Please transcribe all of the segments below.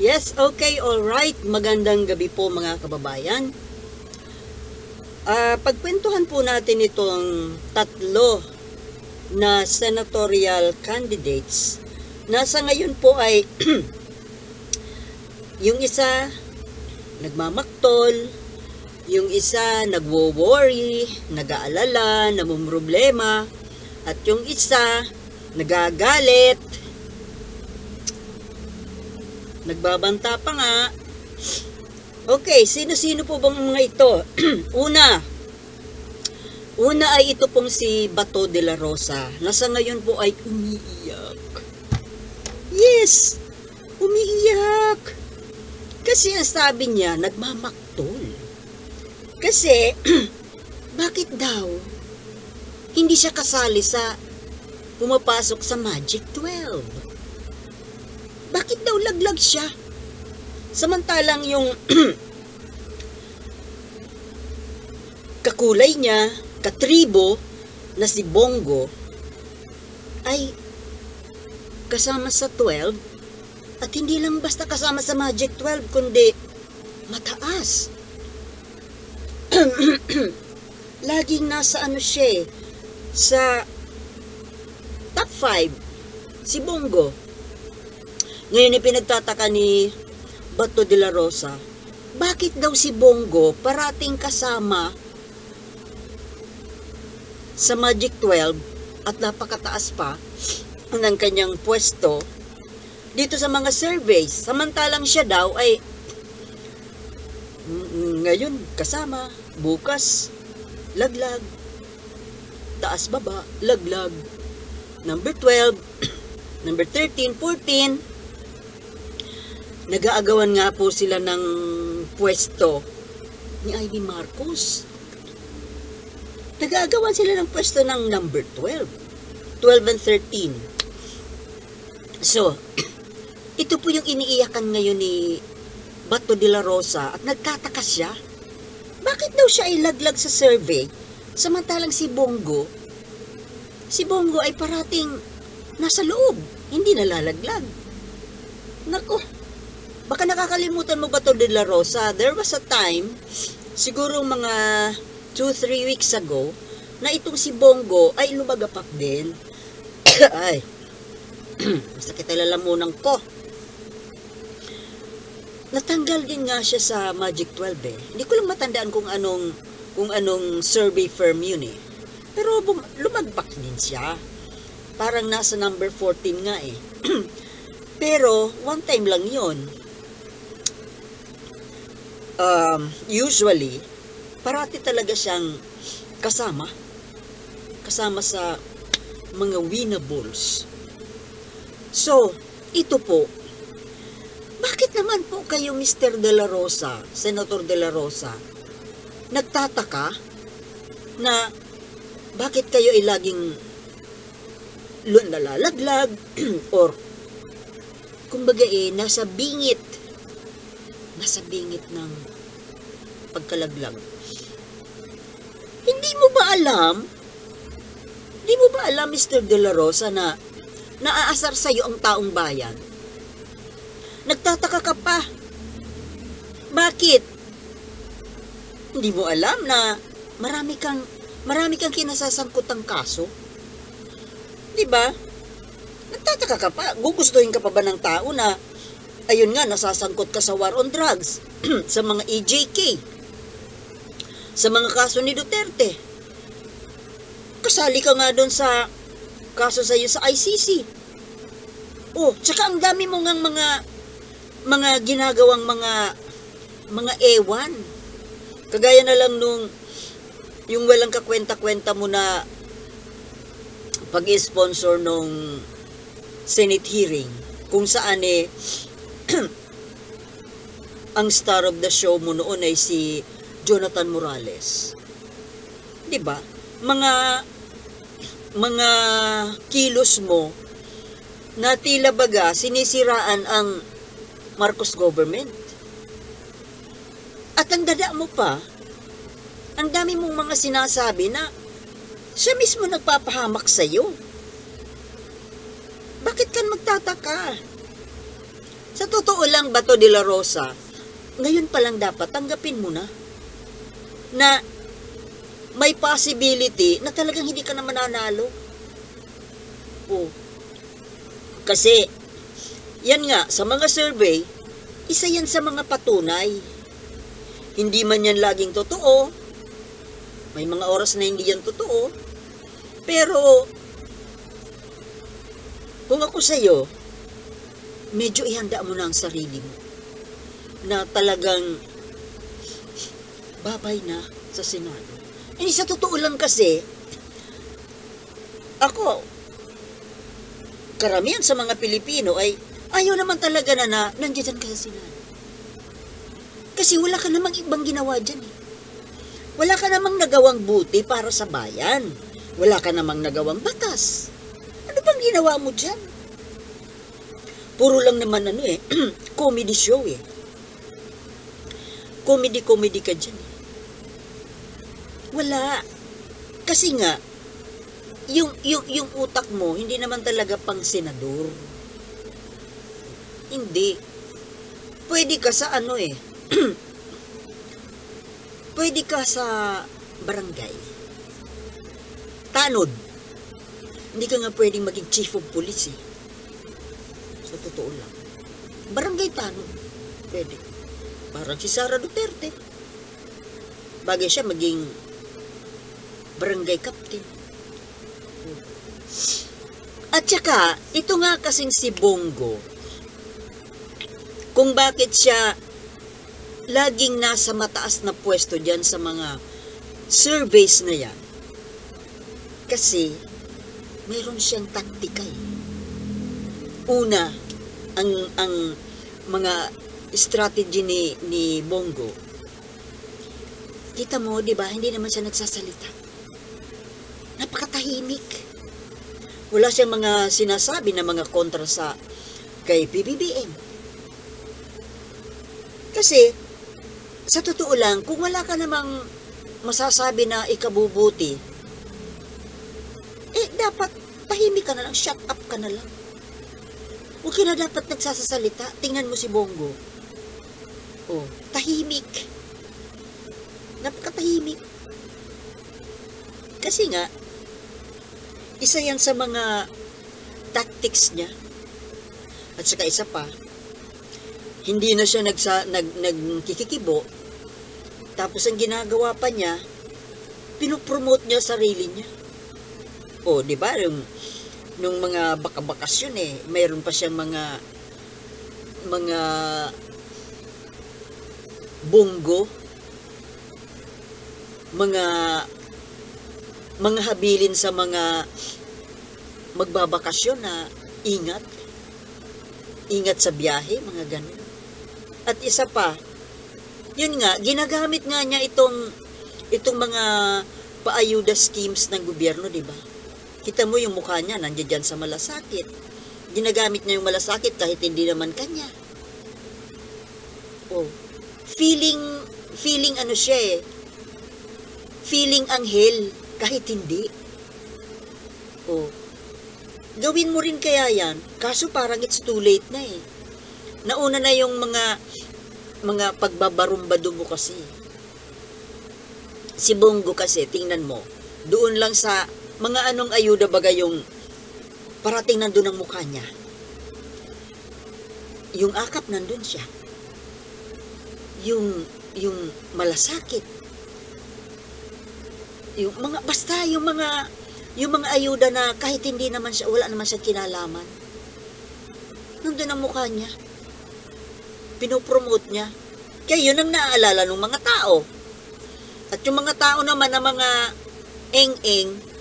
Yes, okay, alright. Magandang gabi po mga kababayan. Pagkwentuhan po natin itong tatlo na senatorial candidates. Nasa ngayon po ay yung isa nagmamaktol, yung isa nagwo-worry, nag-aalala, namumroblema, at yung isa nagagalit, nagbabanta pa nga. Okay, sino-sino po bang mga ito? Una ay ito pong si Bato de la Rosa. Nasa ngayon po ay umiiyak. Yes, umiiyak. Kasi ang sabi niya, nagmamaktol. Kasi, bakit daw hindi siya kasali sa pumapasok sa Magic 12? Bakit daw laglag siya? Samantalang yung kakulay niya, katribo na si Bongo ay kasama sa 12 at hindi lang basta kasama sa Magic 12 kundi mataas. Laging nasa siya sa top 5 si Bongo. Ngayon pinagtataka ni Bato de la Rosa, bakit daw si Bongo parating kasama sa Magic 12 at napakataas pa ng kanyang pwesto dito sa mga surveys, samantalang siya daw ay ngayon kasama, bukas laglag, taas baba, laglag, number 12, number 13, 14. Nag-aagawan nga po sila ng pwesto ni Ivy Marcos. Nag-aagawan sila ng pwesto ng number 12. 12 and 13. So, ito po yung iniiyakan ngayon ni Bato de la Rosa at nagtataka siya. Bakit daw siya ay laglag sa survey samantalang si Bongo ay parating nasa loob, hindi nalalaglag. Nako, baka nakakalimutan mo Bato de la Rosa, there was a time, siguro mga 2-3 weeks ago, na itong si Bongo ay lumagapak din. Ay, masakit ang lalamunan ko. Natanggal din nga siya sa Magic 12 eh. Hindi ko lang matandaan kung anong survey firm yun eh. Pero lumagpak din siya. Parang nasa number 14 nga eh. Pero one time lang yun. Usually, parati talaga siyang kasama sa mga winnables. So, ito po, bakit naman po kayo Mr. De La Rosa, Senator De La Rosa, nagtataka na bakit kayo ay laging nalalaglag or kumbaga nasa bingit ng pagkalaglag. Hindi mo ba alam Mr. De La Rosa na naaasar sa'yo ang taong bayan? Nagtataka ka pa. Bakit? Hindi mo alam na marami kang kinasasangkutang kaso? Diba? Nagtataka ka pa. Gugustuhin ka pa ba ng tao na ayun nga, nasasangkot ka sa war on drugs, sa mga EJK, sa mga kaso ni Duterte. Kasali ka nga doon sa kaso sa'yo sa ICC. Oh, tsaka ang dami mo ngang mga ginagawang mga ewan. Kagaya na lang nung yung walang kakwenta-kwenta mo na pag-sponsor nung Senate hearing kung saan ang star of the show mo noon ay si Jonathan Morales. 'Di ba? Mga kilos mo na tila baga sinisiraan ang Marcos government. At ang dada mo pa, ang dami mong mga sinasabi na siya mismo nagpapahamak sa'yo. Bakit ka magtataka? Sa totoo lang, Bato de la Rosa, ngayon pa lang dapat tanggapin mo na may possibility na talagang hindi ka na mananalo. Oh. Kasi, yan nga, sa mga survey, isa yan sa mga patunay. Hindi man yan laging totoo. May mga oras na hindi yan totoo. Pero, kung ako sa'yo, medyo ihanda mo na ang sarili mo na talagang babay na sa Senado. Hindi, sa totoo lang kasi, ako, karamihan sa mga Pilipino ay ayaw naman talaga na nandiyan ka sa Senado. Kasi wala ka namang ibang ginawa dyan eh. Wala ka namang nagawang buti para sa bayan. Wala ka namang nagawang batas. Ano bang ginawa mo dyan? Puro lang naman comedy show eh. Comedy ka dyan eh. Wala. Kasi nga, yung utak mo, hindi naman talaga pang senador. Hindi. Pwede ka sa pwede ka sa barangay. Tanod. Hindi ka nga pwedeng maging chief of police eh. Sa totoo lang. Barangay tanod. Pwede. Parang si Sara Duterte. Bagay siya maging barangay captain. At saka, ito nga kasing si Bongo, kung bakit siya laging nasa mataas na pwesto dyan sa mga surveys na yan. Kasi, mayroon siyang taktika eh. Una, ang mga strategy ni Bongo, kita mo, di ba, hindi naman siya nagsasalita. Napakatahimik. Wala siyang mga sinasabi na mga kontra kay PBBM. Kasi, sa totoo lang, kung wala ka namang masasabi na ikabubuti, dapat tahimik ka na lang, shut up ka na lang. Huwag ka na dapat nagsasasalita. Tingnan mo si Bongo. Oh, tahimik. Napakatahimik. Kasi nga, isa yan sa mga tactics niya. At saka isa pa, hindi na siya nagkikikibo. Tapos ang ginagawa pa niya, pinopromote niya sarili niya. O, di ba, nung mga bakasyon mayroon pa siyang mga Bongo, mga habilin sa mga magbabakasyon na ingat sa biyahe, mga ganun. At isa pa, yun nga, ginagamit nga niya itong mga paayuda schemes ng gobyerno, di ba? Kita mo yung mukha niya, nandiyan dyan sa malasakit. Ginagamit niya yung malasakit kahit hindi naman kanya. Oh, feeling ano siya eh, feeling anghel kahit hindi. Oh, gawin mo rin kaya yan, kaso parang it's too late na eh. Nauna na yung mga pagbabarumbado mo kasi. Si Bongo kasi, tingnan mo, doon lang sa mga anong ayuda bagay yung parating nandun ang mukha niya. Yung akap nandun siya. Yung malasakit. Yung mga, basta yung mga ayuda na kahit hindi naman siya, wala naman siya kinalaman. Nandun ang mukha niya. Pinopromote niya. Kaya yun ang naaalala ng mga tao. At yung mga tao naman na mga eng-eng,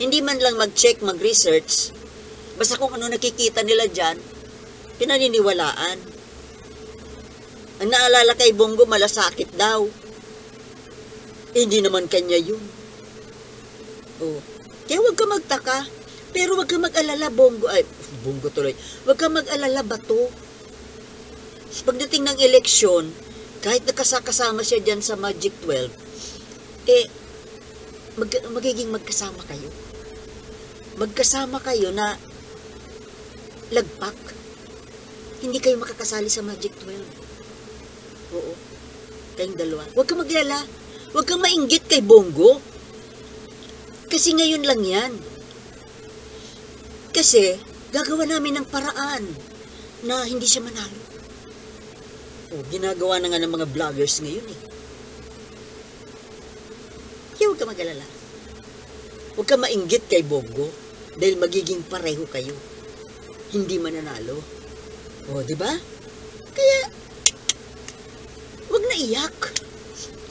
hindi man lang mag-check, mag-research, basta kung ano nakikita nila dyan, pinaniniwalaan. Ang naalala kay Bongo, malasakit daw. Hindi naman kanya yun. Oh. Kaya huwag ka magtaka, pero huwag ka mag-alala, Bongo tuloy, huwag ka mag-alala, Bato. Pagdating ng eleksyon, kahit nakasama siya dyan sa Magic 12, magiging magkasama kayo. Magkasama kayo na lagpak. hindi kayo makakasali sa Magic 12. Oo, kayong dalawa. Huwag kang maglala. Huwag kang mainggit kay Bongo. Kasi ngayon lang yan. Kasi, gagawa namin ng paraan na hindi siya manalo. O, ginagawa na nga ng mga vloggers ngayon eh. Kaya huwag kang magalala. Huwag kang mainggit kay Bongo dahil magiging pareho kayo. Hindi mananalo. O, di ba? Kaya, huwag na iyak.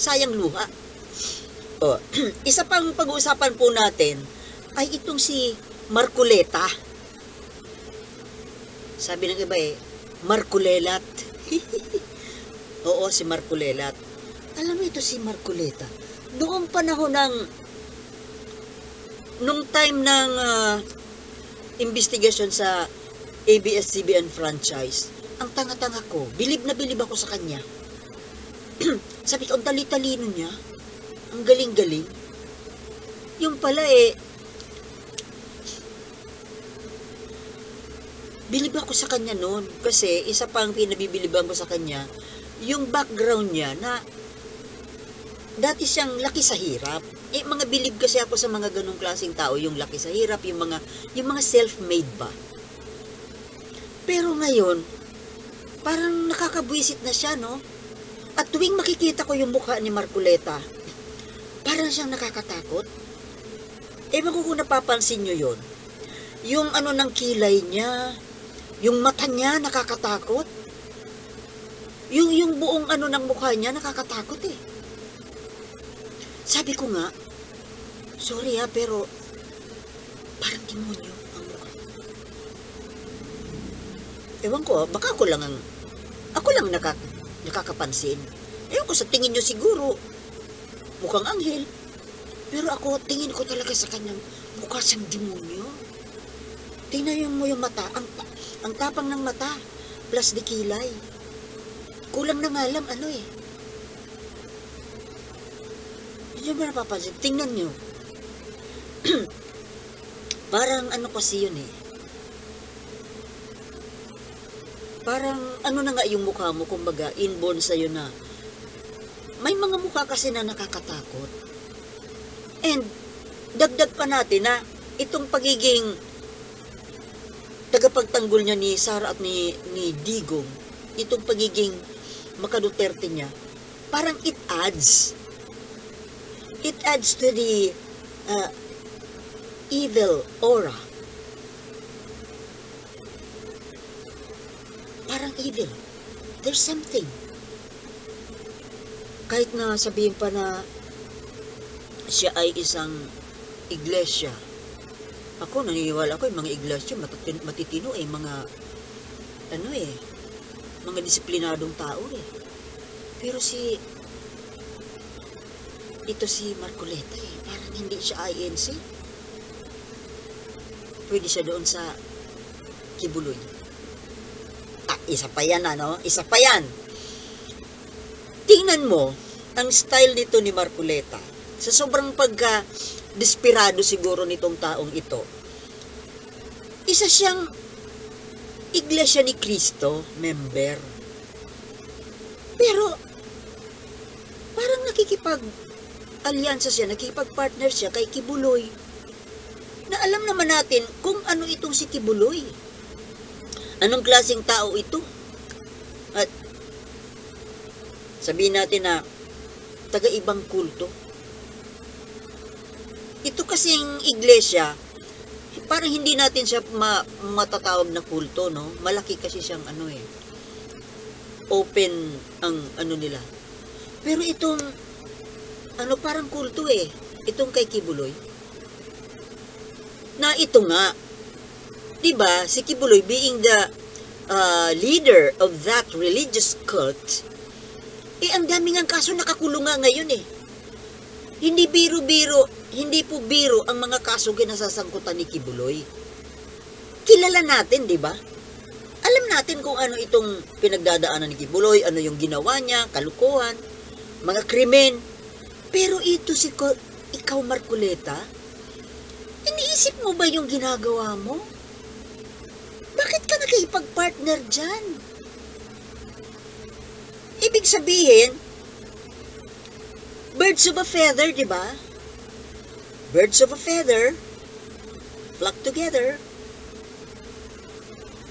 Sayang luha. O, isa pang pag-uusapan po natin ay itong si Marcoleta. Sabi ng iba Marcolelat. Oo, si Marcolelat. Alam mo ito si Marcoleta. Noong panahon nung time ng investigation sa ABS-CBN franchise, ang tanga-tanga ko, bilib na bilib ako sa kanya. Sabi ko, ang tali-talino niya. Ang galing-galing. Yung pala bilib ako sa kanya noon. Kasi isa pang pinabibiliban ko sa kanya, yung background niya na dati siyang laki sa hirap. Mga bilib kasi ako sa mga ganong klaseng tao, yung laki sa hirap, yung mga self-made ba. Pero ngayon, parang nakakabwisit na siya, no? At tuwing makikita ko yung mukha ni Marcoleta, parang siyang nakakatakot. Ewan ko kung napapansin nyo yun. Yung ng kilay niya, yung mata niya nakakatakot. Yung buong ng mukha niya nakakatakot eh. Sabi ko nga, sorry pero parang demonyo ang mukha. Ewan ko, baka ako lang nakakapansin. Ewan ko, sa tingin nyo siguro, mukhang anghel. Pero ako, tingin ko talaga sa kanyang mukha siyang demonyo. Tingnan mo yung mata, ang tapang ng mata, plus di kilay. Kulang na nga lang, Hindi ba napapansin? Tingnan nyo. Parang kasi yun Parang na nga yung mukha mo, kumbaga, inborn sa'yo na. May mga mukha kasi na nakakatakot. And, dagdag pa natin na itong pagiging tagapagtanggol niya ni Sara at ni Digong, itong pagiging makaduterte niya, parang it adds to the evil aura. Parang evil. There's something. Kahit na sabihin pa na siya ay isang iglesia. Ako, naniniwala ko yung mga iglesia, matitino mga disiplinadong tao Pero ito si Marcoleta parang hindi siya INC. Pwede siya doon sa Kibuloy. Isa pa yan, Isa pa yan. Tingnan mo, ang style nito ni Marcoleta, sa sobrang desperado siguro nitong taong ito, isa siyang Iglesia ni Cristo member. Pero, parang nakikipag-alyansa siya, nakikipag-partner siya kay Kibuloy. Na alam naman natin kung ano itong si Kibuloy. Anong klaseng tao ito? At sabihin natin na taga-ibang kulto. Ito kasing iglesia, parang hindi natin siya matatawag na kulto, no? Malaki kasi siyang open ang nila. Pero itong parang kulto itong kay Kibuloy. Na ito nga, 'di ba, si Kibuloy being the leader of that religious cult, ang daming ang kaso nakakulong nga ngayon Hindi po biro ang mga kaso kinasasangkutan ni Kibuloy. Kilala natin, 'di ba? Alam natin kung ano itong pinagdadaanan ni Kibuloy, ano yung ginawa niya, kalukuhan, mga krimen. Pero ito ikaw Marcoleta, iniisip mo ba yung ginagawa mo? Bakit ka nakikipag-partner dyan? Ibig sabihin, birds of a feather, di ba? Birds of a feather flock together.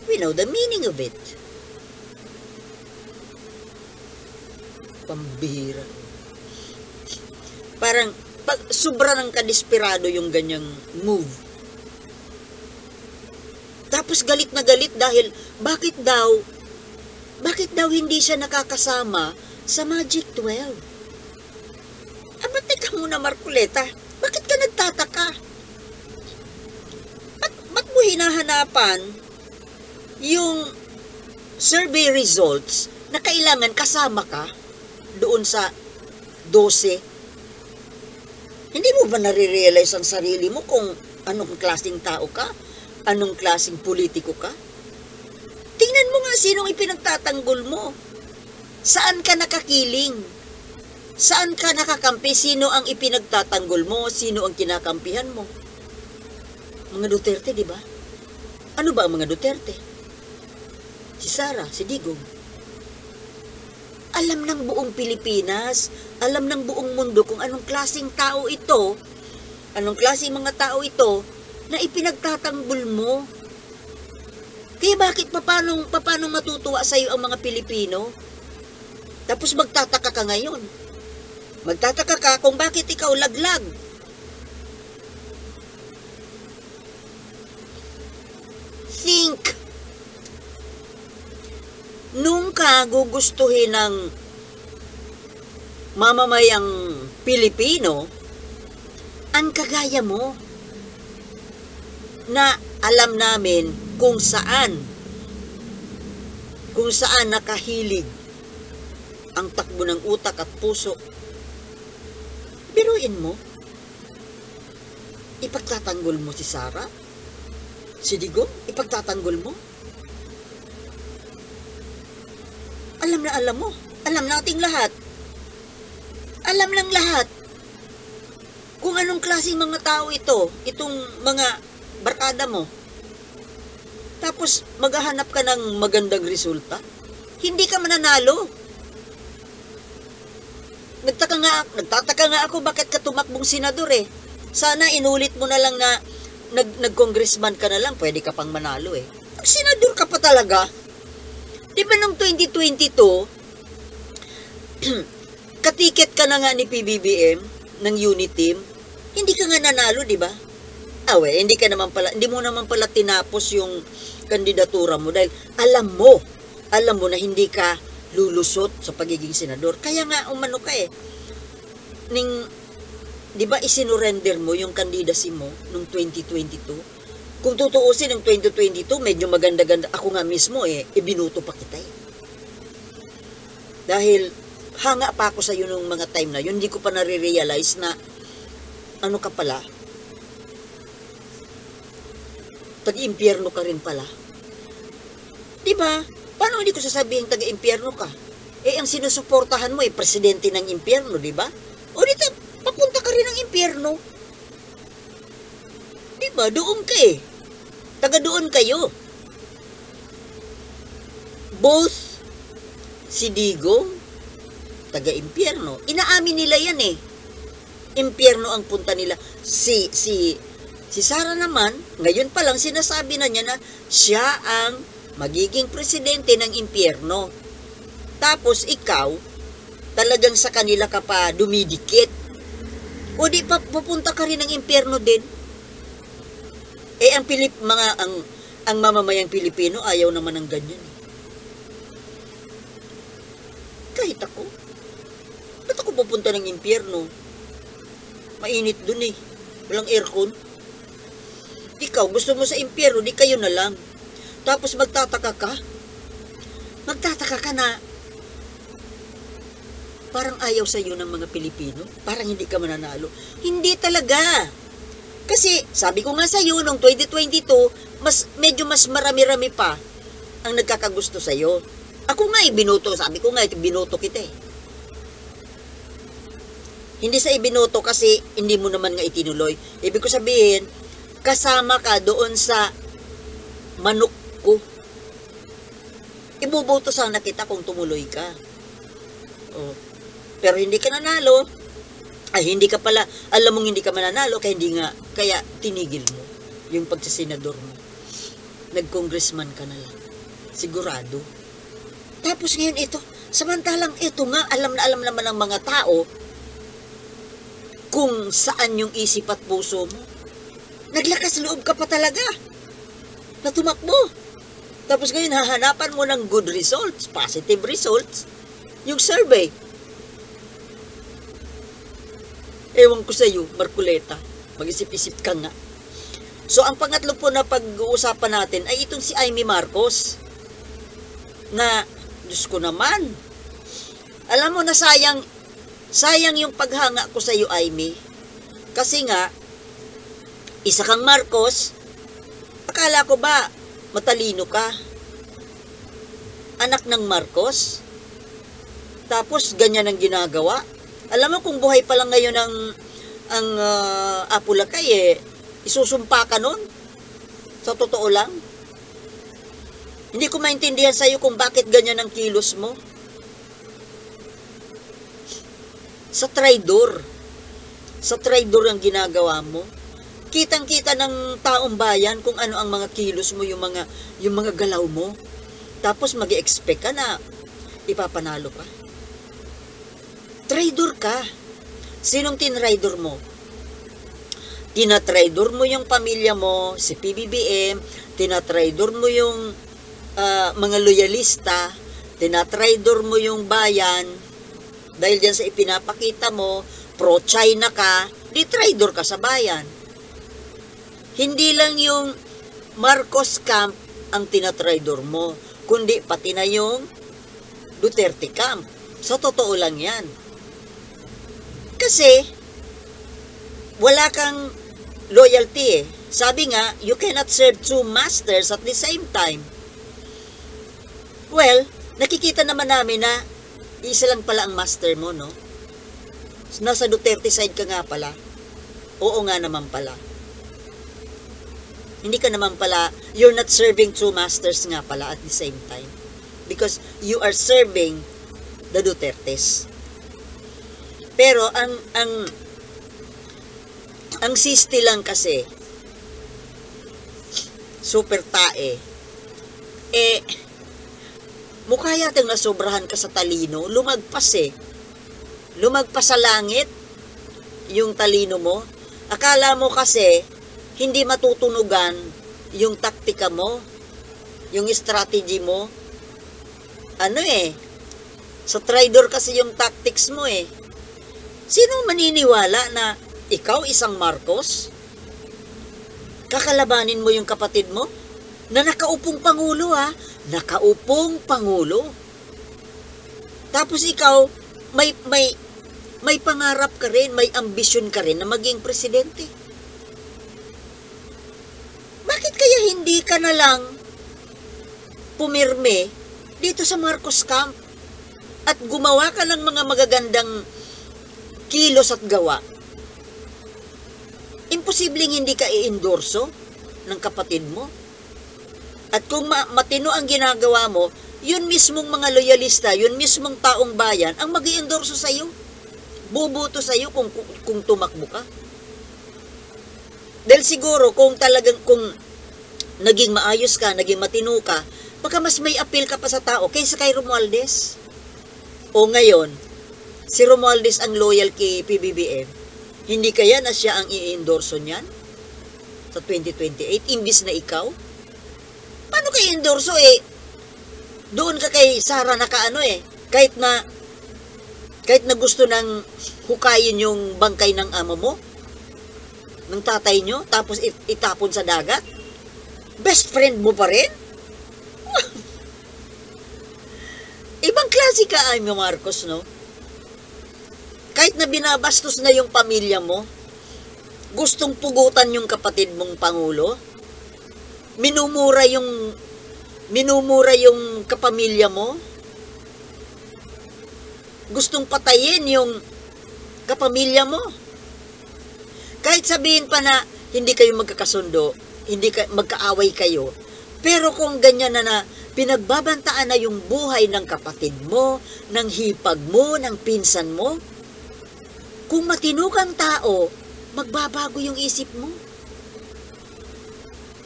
We know the meaning of it. Pambihira. Parang sobra ng kadesperado yung ganyang move. Tapos galit na galit dahil bakit daw hindi siya nakakasama sa Magic 12? Aba, teka muna, Marcoleta. Bakit ka nagtataka? Ba't mo hinahanapan yung survey results na kailangan kasama ka doon sa 12? Hindi mo ba nare-realize ang sarili mo kung anong klaseng tao ka? Anong klaseng politiko ka? Tingnan mo nga sinong ipinagtatanggol mo. Saan ka nakakiling? Saan ka nakakampi? Sino ang ipinagtatanggol mo? Sino ang kinakampihan mo? Mga Duterte, di ba? Ano ba ang mga Duterte? Si Sara, si Digong. Alam ng buong Pilipinas, alam ng buong mundo kung anong klaseng tao ito, anong klaseng mga tao ito na ipinagtatanggol mo. Kaya bakit paano matutuwa sa iyo ang mga Pilipino? Tapos magtataka ka ngayon. Magtataka ka kung bakit ikaw laglag. Think. Nung ka gugustuhin ng mamamayang Pilipino, ang kagaya mo, na alam namin kung saan nakahilig ang takbo ng utak at puso. Biruin mo, ipagtatanggol mo si Sara, si Digong, ipagtatanggol mo. Alam mo, alam nating lahat. Alam ng lahat kung anong klaseng mga tao itong mga barkada mo. Tapos maghahanap ka ng magandang resulta, hindi ka mananalo. Nagtataka nga ako bakit ka tumakbong senador eh. Sana inulit mo na lang na nag-congressman ka na lang, pwede ka pang manalo eh. Senador ka pa talaga. Di ba nung 2022, katiket ka na nga ni PBBM ng unit team, hindi ka nga nanalo, di ba? Hindi mo naman pala tinapos yung kandidatura mo dahil alam mo na hindi ka lulusot sa pagiging senador. Kaya nga umano ka eh. Di ba isinurrender mo yung candidacy mo nung 2022? Kung tutuusin ng 2022, medyo maganda-ganda. Ako nga mismo ibinuto pa kita eh. Dahil hanga pa ako sa iyo nung mga time na yun, hindi ko pa nare-realize na ano ka pala, taga-impyerno ka rin pala. Diba? Paano hindi ko sasabihin taga-impyerno ka? Ang sinusuportahan mo presidente ng impyerno, diba? O dito, papunta ka rin ng impyerno. Diba? Doon ka eh. Taga doon kayo. Both si Digong, taga-impyerno. Inaamin nila yan eh. Impyerno ang punta nila. Si Sara naman, ngayon pa lang sinasabi na niya na siya ang magiging presidente ng impyerno. Tapos ikaw, talagang sa kanila ka pa dumidikit. O di pa pupunta ka rin ng impyerno din. Ang mamamayang Pilipino ayaw naman ng ganyan eh. Kahit ako. Ba't ako pupunta ng impyerno? Mainit dun eh. Walang aircon. Ikaw, gusto mo sa impyerno, di kayo na lang. Tapos magtataka ka na parang ayaw sa iyo ng mga Pilipino. Parang hindi ka mananalo. Hindi talaga. Kasi, sabi ko nga sa iyo, noong 2022, medyo mas marami-rami pa ang nagkakagusto sa iyo. Ako nga binoto. Sabi ko nga, binoto kita eh. Hindi sa ibinoto kasi hindi mo naman nga itinuloy. Ibig ko sabihin, kasama ka doon sa manok ko. Ibuboto sana kita kung tumuloy ka. Oh. Pero hindi ka nanalo. Ay, hindi ka pala, alam mong hindi ka mananalo, kaya tinigil mo yung pagsasenador mo. Nag-congressman ka na lang. Sigurado. Tapos ngayon ito, samantalang ito nga, alam na alam naman ng mga tao kung saan yung isip at puso mo. Naglakas loob ka pa talaga na tumakbo. Tapos ngayon, hahanapan mo ng good results, positive results, yung survey. Ewan ko sa iyo, Marcoleta, mag-isip-isip ka nga. So, ang pangatlo po na pag-uusapan natin ay itong si Amy Marcos. Na, Diyos ko naman, alam mo na sayang yung paghanga ko sa iyo, Amy. Kasi nga, isa kang Marcos, akala ko ba matalino ka? Anak ng Marcos? Tapos ganyan ang ginagawa? Alam mo kung buhay pa lang ngayon ang Apulacay isusumpa ka nun? Sa totoo lang? Hindi ko maintindihan sa'yo kung bakit ganyan ang kilos mo. Sa traidor ang ginagawa mo. Kitang-kita ng taong bayan kung ano ang mga kilos mo, yung mga galaw mo. Tapos mag-expect ka na ipapanalo ka. Traidor ka. Sinong tinraidor mo? Tinatraidor mo yung pamilya mo, si PBBM, tinatraidor mo yung mga loyalista, tinatraidor mo yung bayan, dahil dyan sa ipinapakita mo, pro-China ka, di traidor ka sa bayan. Hindi lang yung Marcos camp ang tinatraidor mo, kundi pati na yung Duterte camp. Sa totoo lang yan. Kasi, wala kang loyalty . Sabi nga, you cannot serve two masters at the same time. Well, nakikita naman namin na isa lang pala ang master mo, no? Nasa Duterte side ka nga pala. Oo nga naman pala. Hindi ka naman pala, you're not serving two masters nga pala at the same time. Because you are serving the Dutertes. Pero ang sisti lang kasi, super tae, mukha yatang nasobrahan ka sa talino, lumagpas . Lumagpas sa langit, yung talino mo. Akala mo kasi, hindi matutunugan yung taktika mo, yung strategy mo. Sa traidor kasi yung tactics mo . Sino maniniwala na ikaw isang Marcos? Kakalabanin mo yung kapatid mo? Na nakaupong pangulo Nakaupong pangulo. Tapos ikaw, may pangarap ka rin, may ambisyon ka rin na maging presidente. Bakit kaya hindi ka na lang pumirme dito sa Marcos camp at gumawa ka ng mga magagandang kilos at gawa? Imposibleng hindi ka i-endorso ng kapatid mo. At kung matino ang ginagawa mo, yun mismong mga loyalista, yun mismong taong bayan ang mag-i-endorso sa'yo. Bubuto sa'yo kung tumakbo ka. Dahil siguro kung naging maayos ka, naging matino ka, baka mas may appeal ka pa sa tao kaysa kay Romualdez. O ngayon, si Romualdez ang loyal kay PBBM, hindi kaya na siya ang i-endorso niyan sa 2028, imbis na ikaw? Paano kayo endorso doon ka kay Sara na kahit na gusto nang hukayin yung bangkay ng amo mo, ng tatay nyo, tapos itapon sa dagat? Best friend mo pa rin? Ibang klase ka, Amy Marcos, no? Kahit na binabastos na yung pamilya mo, gustong pugutan yung kapatid mong pangulo, minumura yung kapamilya mo, gustong patayin yung kapamilya mo. Kahit sabihin pa na hindi kayo magkakasundo, magkaaway kayo, Pero kung ganyan na pinagbabantaan na yung buhay ng kapatid mo, ng hipag mo, ng pinsan mo, kung matino kang tao, magbabago yung isip mo.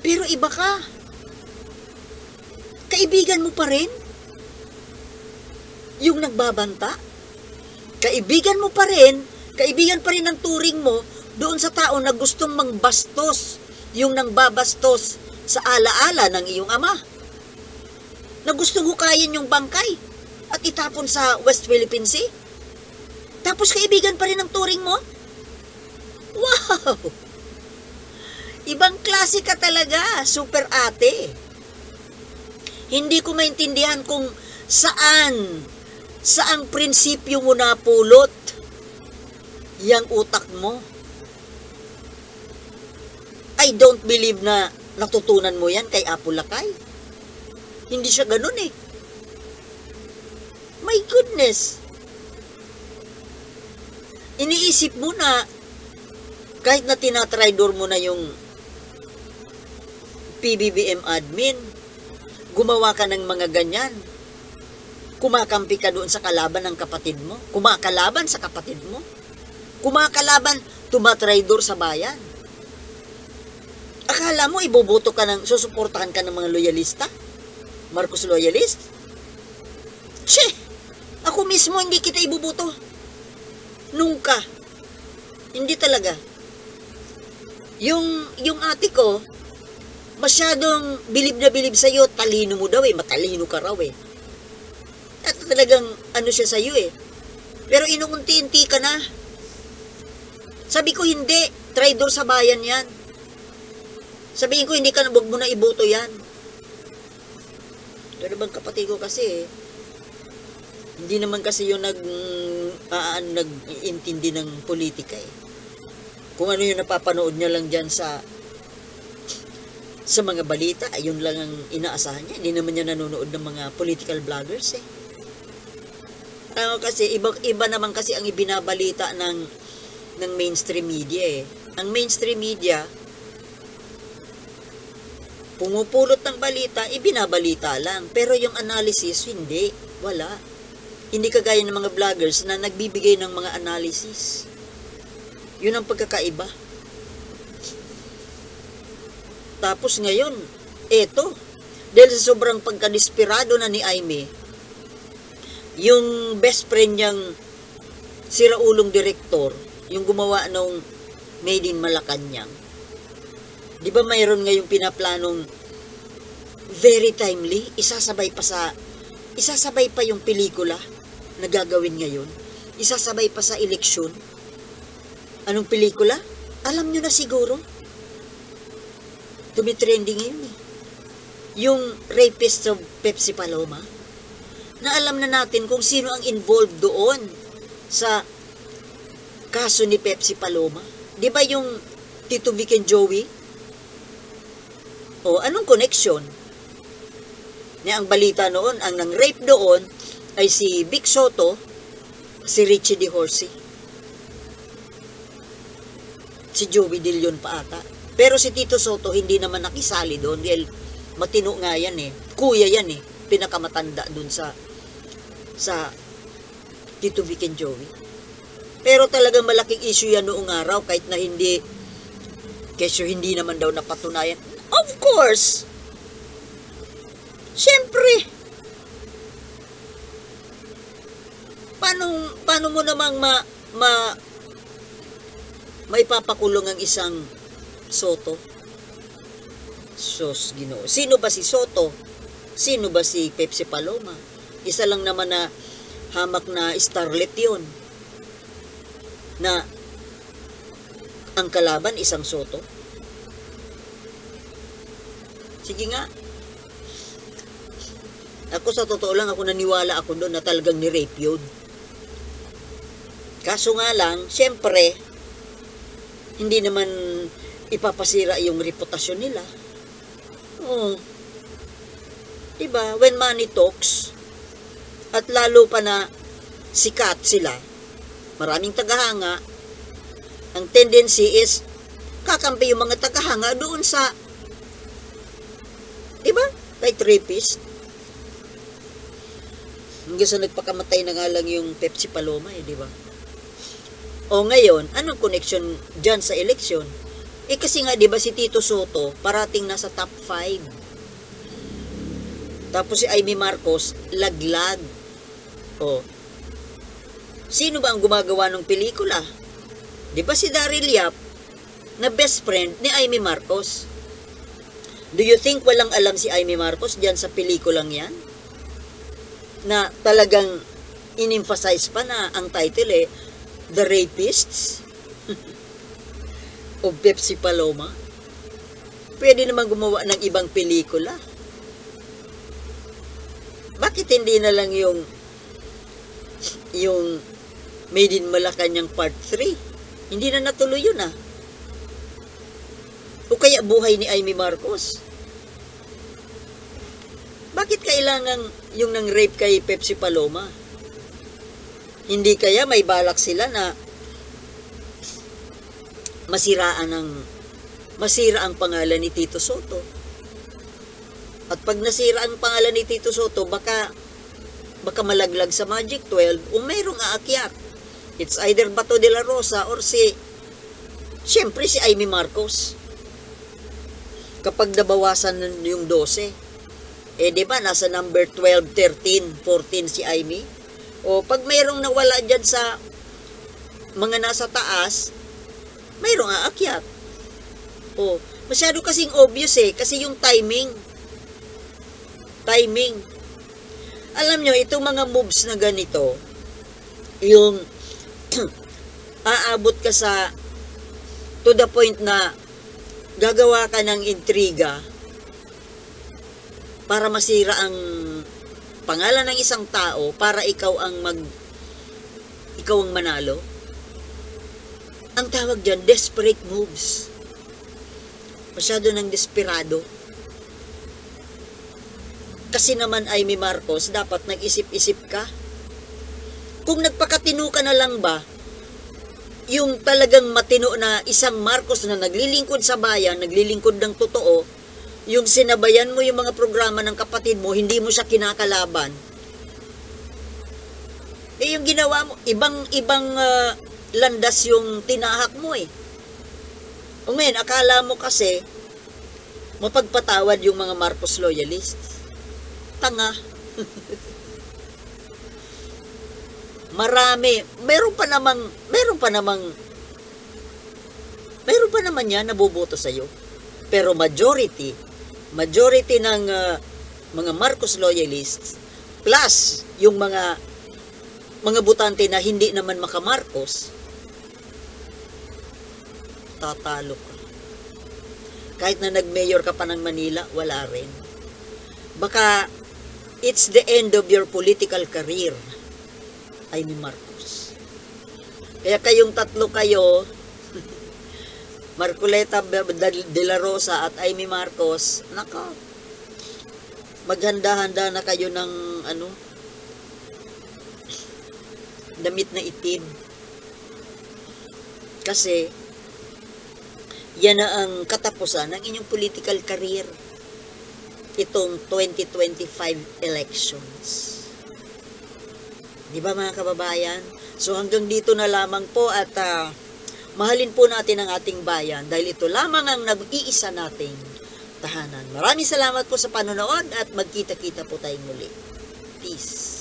Pero iba ka. Kaibigan mo pa rin yung nagbabanta. Kaibigan mo pa rin, kaibigan pa rin ang turing mo doon sa tao na gustong mangbastos, yung nangbabastos sa alaala ng iyong ama. Na gustong hukayin yung bangkay at itapon sa West Philippine Sea. Tapos kaibigan pa rin ang turing mo? Wow! Ibang klase ka talaga, super ate. Hindi ko maintindihan kung saang prinsipyo mo napulot yang utak mo. I don't believe na natutunan mo yan kay Apo Lakay. Hindi siya ganun eh. My goodness. Iniisip mo na kahit na tinatraidor mo na yung PBBM admin, gumawa ka ng mga ganyan. Kumakampi ka doon sa kalaban ng kapatid mo. Kumakalaban sa kapatid mo. Kumakalaban, tumatraidor sa bayan. Akala mo iboboto ka ng, susuportahan ka ng mga loyalista? Marcos loyalist? Che! Ako mismo hindi kita iboboto. Nungka. Hindi talaga. Yung ate ko, masyadong bilib na bilib sa'yo, talino mo daw eh, matalino ka raw eh. At talagang ano siya sa'yo eh. Pero inuunti-unti ka na. Sabi ko hindi, traidor sa bayan yan. Sabihin ko hindi ka na, wag mo na iboto yan. Pero bang kapatid ko kasi eh, hindi naman kasi yung nag-iintindi ng politika eh. Kung ano yung napapanood niya lang dyan sa mga balita, ayun lang ang inaasahan niya. Hindi naman niya nanonood ng mga political vloggers eh. Kasi iba naman kasi ang ibinabalita ng mainstream media eh. Ang mainstream media, pumupulot ng balita, ibinabalita lang. Pero yung analysis, hindi. Wala. Hindi kagaya ng mga vloggers na nagbibigay ng mga analysis. Yun ang pagkakaiba. Tapos ngayon, eto, dahil sa sobrang pagkadesperado na ni Aimee, yung best friend niyang siraulong direktor, yung gumawa nung Made in Malacanang, di ba mayroon ngayong pinaplanong very timely, isasabay pa yung pelikula na gagawin ngayon, isasabay pa sa eleksyon. Anong pelikula? Alam nyo na siguro. Tumitrending ngayon eh. Yung rapist of Pepsi Paloma, na alam na natin kung sino ang involved doon sa kaso ni Pepsi Paloma. Di ba yung Tito Vic and Joey? O, anong connection? Na ang balita noon, ang nang-rape doon ay si Vic Soto, si Richie De Horsey. Si Joey De Leon pa ata. Pero si Tito Soto hindi naman nakisali doon dahil matino nga yan eh. Kuya yan eh. Pinakamatanda doon sa Tito Vic and Joey. Pero talagang malaking issue yan noong araw kahit na hindi naman daw napatunayan. Of course! Siyempre! Paano mo namang maipapakulong ang isang Soto? Sos, Ginoo. Sino ba si Soto? Sino ba si Pepsi Paloma? Isa lang naman na hamak na starlet yun. Na ang kalaban isang Soto. Sige nga. Ako sa totoo lang, ako naniwala ako doon na talagang ni-rape yun. Kaso nga lang, syempre, hindi naman ipapasira yung reputasyon nila. Oo. Diba? When money talks, at lalo pa na sikat sila, maraming tagahanga, ang tendency is kakampi yung mga tagahanga doon sa, diba? rapist. Hanggang sa nagpakamatay na nga lang yung Pepsi Paloma di ba? O ngayon, anong connection dyan sa eleksyon? Kasi nga, di ba si Tito Soto, parating nasa top 5. Tapos si Amy Marcos, laglag. O, sino ba ang gumagawa ng pelikula? Di ba si Daryl Yap, na best friend ni Amy Marcos? Do you think walang alam si Amy Marcos dyan sa pelikulang yan? Na talagang in-emphasize pa na ang title The Rapists o Pepsi Paloma. Pwede naman gumawa ng ibang pelikula. Bakit hindi na lang yung Made in Malacanang Part 3? Hindi na natuloy yun O kaya buhay ni Amy Marcos? Bakit kailangan yung nang-rape kay Pepsi Paloma? Hindi kaya may balak sila na masira ang pangalan ni Tito Soto. At pag nasira ang pangalan ni Tito Soto, baka malaglag sa Magic 12 o mayroong aakyat. It's either Bato de la Rosa or siyempre si Amy Marcos. Kapag nabawasan yung 12, di ba, nasa number 12, 13, 14 si Amy? O pag mayroong nawala dyan sa mga nasa taas, mayroong aakyat. O, masyado kasing obvious kasi yung timing. Alam nyo, itong mga moves na ganito, yung aabot ka to the point na gagawa ka ng intriga para masira ang pangalan ng isang tao para ikaw ang manalo. Ang tawag dyan, desperate moves. Masyado ng desperado. Kasi naman Amy Marcos, dapat nag-isip-isip ka. Kung nagpakatino ka na lang ba, yung talagang matino na isang Marcos na naglilingkod sa bayan, naglilingkod ng totoo, yung sinabayan mo yung mga programa ng kapatid mo, hindi mo siya kinakalaban. Yung ginawa mo, ibang landas yung tinahak mo O ngayon, akala mo kasi, mapagpatawad yung mga Marcos loyalists. Tanga. Marami. Meron pa naman yan naboboto sa'yo. Pero majority ng mga Marcos loyalists plus yung mga butante na hindi naman maka-Marcos, tatalo ka. Kahit na nag-mayor ka pa ng Manila, wala rin. Baka it's the end of your political career, Amy Marcos. Kaya kayong tatlo kayo, Marcoleta de la Rosa at Amy Marcos, nako, maghanda-handa na kayo ng damit na itim. Kasi yan na ang katapusan ng inyong political career, itong 2025 elections. Di ba mga kababayan? So hanggang dito na lamang po at mahalin po natin ang ating bayan dahil ito lamang ang nag-iisa nating tahanan. Maraming salamat po sa panonood at magkita-kita po tayong muli. Peace.